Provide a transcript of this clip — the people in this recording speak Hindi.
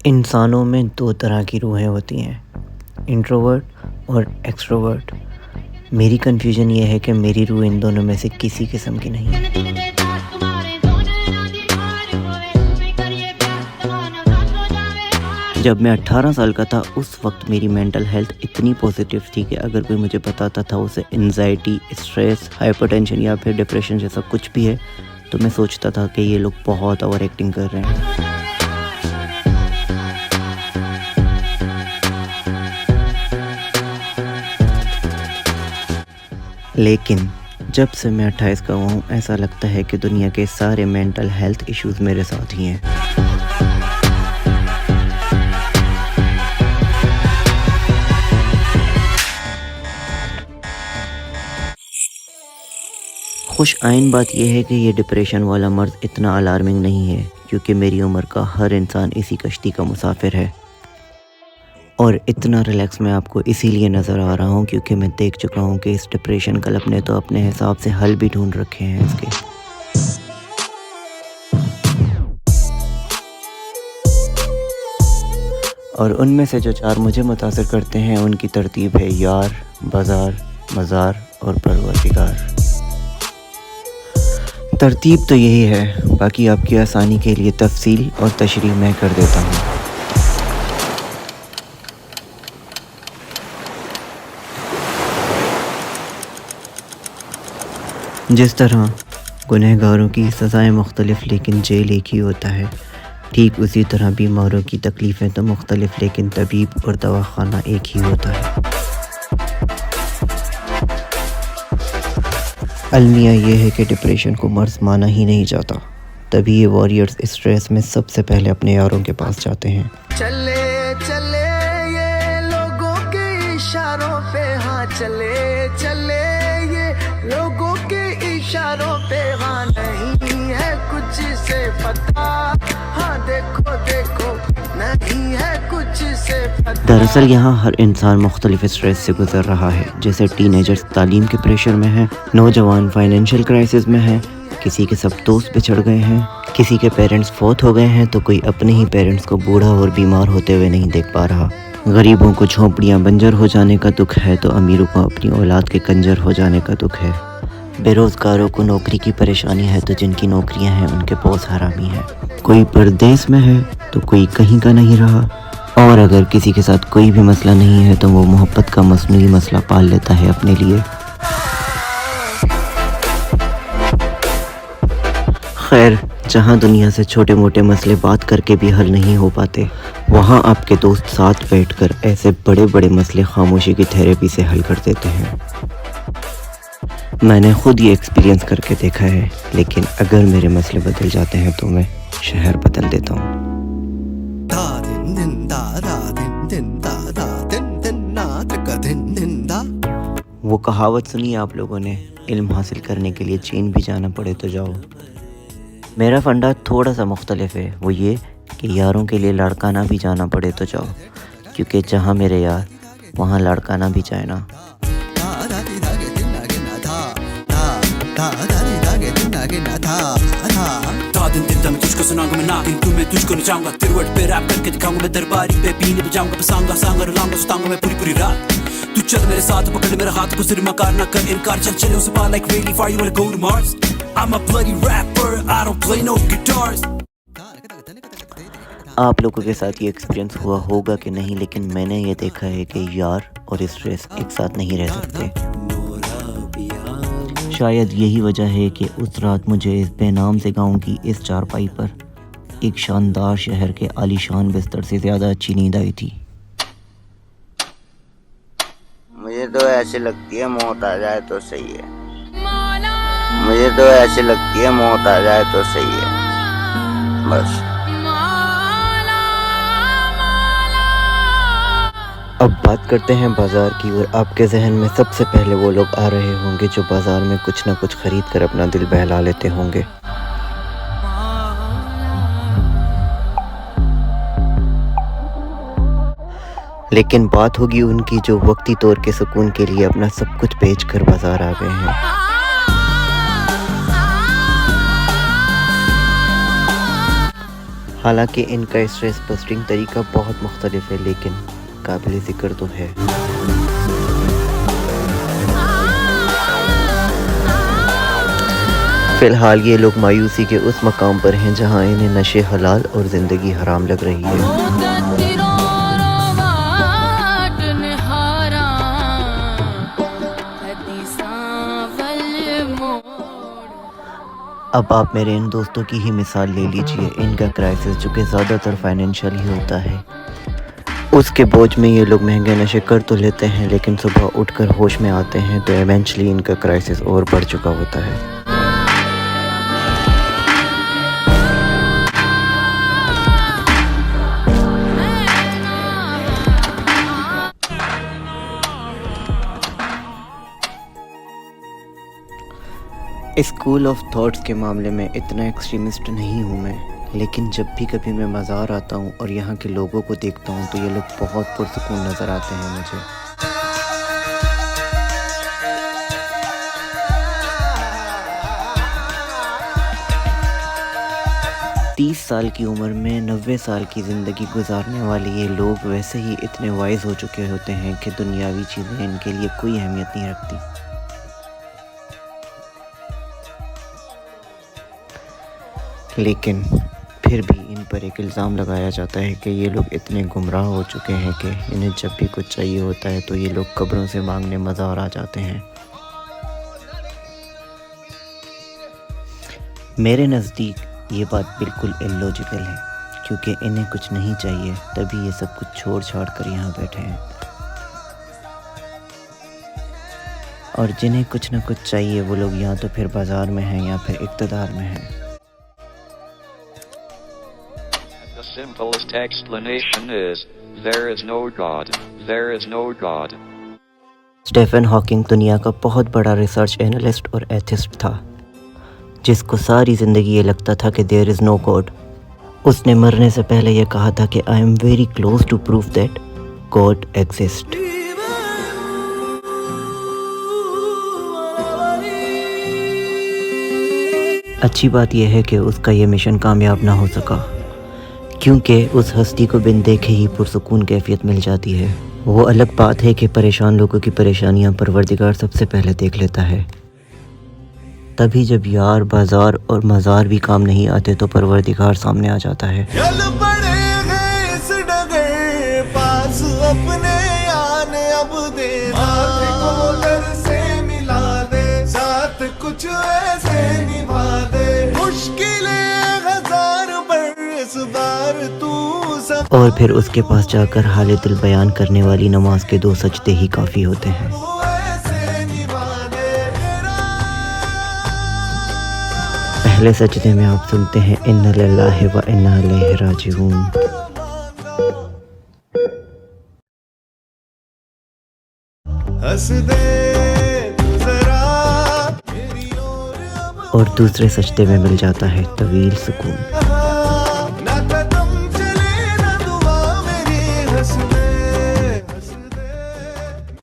इंसानों में दो तरह की रूहें होती हैं, इंट्रोवर्ट और एक्सट्रोवर्ट। मेरी कन्फ्यूजन ये है कि मेरी रूह इन दोनों में से किसी किस्म की नहीं है। जब मैं 18 साल का था उस वक्त मेरी मेंटल हेल्थ इतनी पॉजिटिव थी कि अगर कोई मुझे बताता था उसे एंजाइटी, स्ट्रेस, हाइपरटेंशन या फिर डिप्रेशन जैसा कुछ भी है तो मैं सोचता था कि ये लोग बहुत ओवर एक्टिंग कर रहे हैं। लेकिन जब से मैं 28 का हुआ हूँ ऐसा लगता है कि दुनिया के सारे मेंटल हेल्थ इश्यूज मेरे साथ ही हैं। खुश आइन बात यह है कि ये डिप्रेशन वाला मर्ज़ इतना अलार्मिंग नहीं है क्योंकि मेरी उम्र का हर इंसान इसी कश्ती का मुसाफिर है। और इतना रिलैक्स मैं आपको इसीलिए नज़र आ रहा हूँ क्योंकि मैं देख चुका हूँ कि इस डिप्रेशन क्लब ने तो अपने हिसाब से हल भी ढूंढ रखे हैं इसके। और उनमें से जो चार मुझे मुतासिर करते हैं उनकी तरतीब है यार, बाज़ार, मज़ार और परवरदिगार। तरतीब तो यही है, बाकी आपकी आसानी के लिए तफसील और तशरीह मैं कर देता हूँ। जिस तरह गुनहगारों की सज़ाएँ मुख्तलिफ़ लेकिन जेल एक ही होता है, ठीक उसी तरह बीमारों की तकलीफ़ें तो मुख्तलिफ़ लेकिन तबीब और दवाखाना एक ही होता है। अलमिया ये है कि डिप्रेशन को मर्ज़ माना ही नहीं जाता, तभी ये वॉरियर्स स्ट्रेस में सबसे पहले अपने यारों के पास जाते हैं। चले चले ये लोगों के इशारों पे, हाँ चले चले ये लोगों के इशारों पे, हाँ नहीं है कुछ से पता, हाँ देखो देखो नहीं है कुछ से पता। दरअसल यहाँ हर इंसान मुख्तलिफ स्ट्रेस से गुजर रहा है, जैसे टीनेजर्स तालीम के प्रेशर में हैं, नौजवान फाइनेंशियल क्राइसिस में हैं, किसी के सब दोस्त बिछड़ गए हैं, किसी के पेरेंट्स फौत हो गए हैं तो कोई अपने ही पेरेंट्स को बूढ़ा और बीमार होते हुए नहीं देख पा रहा। गरीबों को झोंपड़ियाँ बंजर हो जाने का दुख है तो अमीरों को अपनी औलाद के कंजर हो जाने का दुख है। बेरोज़गारों को नौकरी की परेशानी है तो जिनकी नौकरियां हैं उनके बॉस हरामी है। कोई परदेस में है तो कोई कहीं का नहीं रहा, और अगर किसी के साथ कोई भी मसला नहीं है तो वो मोहब्बत का मसनूई मसला पाल लेता है अपने लिए। खैर, जहाँ दुनिया से छोटे मोटे मसले बात करके भी हल नहीं हो पाते, वहाँ आपके दोस्त साथ बैठकर ऐसे बड़े बड़े मसले खामोशी की थेरेपी से हल कर देते हैं। मैंने खुद ये एक्सपीरियंस करके देखा है, लेकिन अगर मेरे मसले बदल जाते हैं तो मैं शहर बदल देता हूँ। वो कहावत सुनी है आप लोगों ने, इल्म हासिल करने के लिए चीन भी जाना पड़े तो जाओ। मेरा फंडा थोड़ा सा मुख्तलिफ है, वो ये कि यारों के लिए लड़काना भी जाना पड़े तो जाओ, क्योंकि जहाँ मेरे यार वहाँ लड़काना भी चाहे ना। दिन दिन मैं तुझको सुनाऊंगा, मैं नागिन तू मैं तुझको नचाऊंगा, तेरे वर्ड पे रैप करके दिखाऊंगा, मैं दरबारी पे बीने बजाऊंगा, बसाऊंगा सांगा रुलाऊंगा सुताऊंगा मैं पूरी पूरी रात। तू चल मेरे साथ, पकड़ मेरा हाथ को, सिर मकार ना कर इनकार, चल चले उसे पा like really far, you wanna go to Mars? I'm a bloody rapper, I don't play no guitars। आप लोगों के साथ ये एक्सपीरियंस हुआ होगा कि नहीं, लेकिन मैंने ये देखा है कि यार और स्ट्रेस एक साथ नहीं रह सकते। शायद यही वजह है कि उस रात मुझे इस बेनाम से गांव की इस चारपाई पर एक शानदार शहर के आलीशान बिस्तर से ज़्यादा अच्छी नींद आई थी। मुझे तो ऐसे लगती है मौत आ जाए तो सही है, मुझे तो ऐसे लगती है मौत आ जाए तो सही है बस। अब बात करते हैं बाज़ार की, और आपके जहन में सबसे पहले वो लोग आ रहे होंगे जो बाज़ार में कुछ ना कुछ ख़रीद कर अपना दिल बहला लेते होंगे। लेकिन बात होगी उनकी जो वक्ती तौर के सुकून के लिए अपना सब कुछ बेच कर बाज़ार आ गए हैं। हालांकि इनका स्ट्रेस बस्टिंग तरीका बहुत मुख्तलिफ है, लेकिन काबिल ज़िक्र तो है। फ़िलहाल ये लोग मायूसी के उस मकाम पर हैं जहां इन्हें नशे हलाल और ज़िंदगी हराम लग रही है। अब आप मेरे इन दोस्तों की ही मिसाल ले लीजिए। इनका क्राइसिस जो कि ज़्यादातर फाइनेंशियल ही होता है, उसके बोझ में ये लोग महंगे नशे कर तो लेते हैं, लेकिन सुबह उठकर होश में आते हैं तो इवेंचुअली इनका क्राइसिस और बढ़ चुका होता है। स्कूल ऑफ थॉट्स के मामले में इतना एक्सट्रीमिस्ट नहीं हूँ मैं, लेकिन जब भी कभी मैं मज़ार आता हूँ और यहाँ के लोगों को देखता हूँ तो ये लोग बहुत पुरसुकून नज़र आते हैं मुझे। तीस साल की उम्र में 90 साल की ज़िंदगी गुजारने वाले ये लोग वैसे ही इतने वाइज हो चुके होते हैं कि दुनियावी चीज़ें इनके लिए कोई अहमियत नहीं रखती। लेकिन फिर भी इन पर एक इल्ज़ाम लगाया जाता है कि ये लोग इतने गुमराह हो चुके हैं कि इन्हें जब भी कुछ चाहिए होता है तो ये लोग कब्रों से मांगने मज़ार आ जाते हैं। मेरे नज़दीक ये बात बिल्कुल इलॉजिकल है, क्योंकि इन्हें कुछ नहीं चाहिए तभी ये सब कुछ छोड़ छाड़ कर यहाँ बैठे हैं, और जिन्हें कुछ ना कुछ चाहिए वो लोग या तो फिर बाज़ार में हैं या फिर इक़्तिदार में हैं। The simplest explanation is, there is no God, there is no God. Stephen Hawking दुनिया का बहुत बड़ा रिसर्च एनालिस्ट और एथिस्ट था, जिसको सारी ज़िंदगी ये लगता था कि देयर इज़ नो गॉड। उसने मरने से पहले ये कहा था कि I am very close to prove that God exist. अच्छी बात यह है कि उसका ये मिशन कामयाब ना हो सका, क्योंकि उस हस्ती को बिन देखे ही पुरसुकून कैफियत मिल जाती है। वो अलग बात है कि परेशान लोगों की परेशानियां परवरदिगार सबसे पहले देख लेता है। तभी जब यार, बाजार और मज़ार भी काम नहीं आते तो परवरदिगार सामने आ जाता है। चल पड़े हैं इस डगर पास अपने आने अब दे को दर से मिला दे, साथ कुछ ऐसे निभा दे, मुश्किलें हजार बरस बार तू सब। और फिर उसके पास जाकर हाल दिल बयान करने वाली नमाज के 2 सजदे ही काफ़ी होते हैं। पहले सजदे में आप सुनते हैं इन्ना लिल्लाहि व इन्ना इलैहि राजिऊन। हंस दे जरा, और दूसरे सजदे में मिल जाता है तवील सुकून।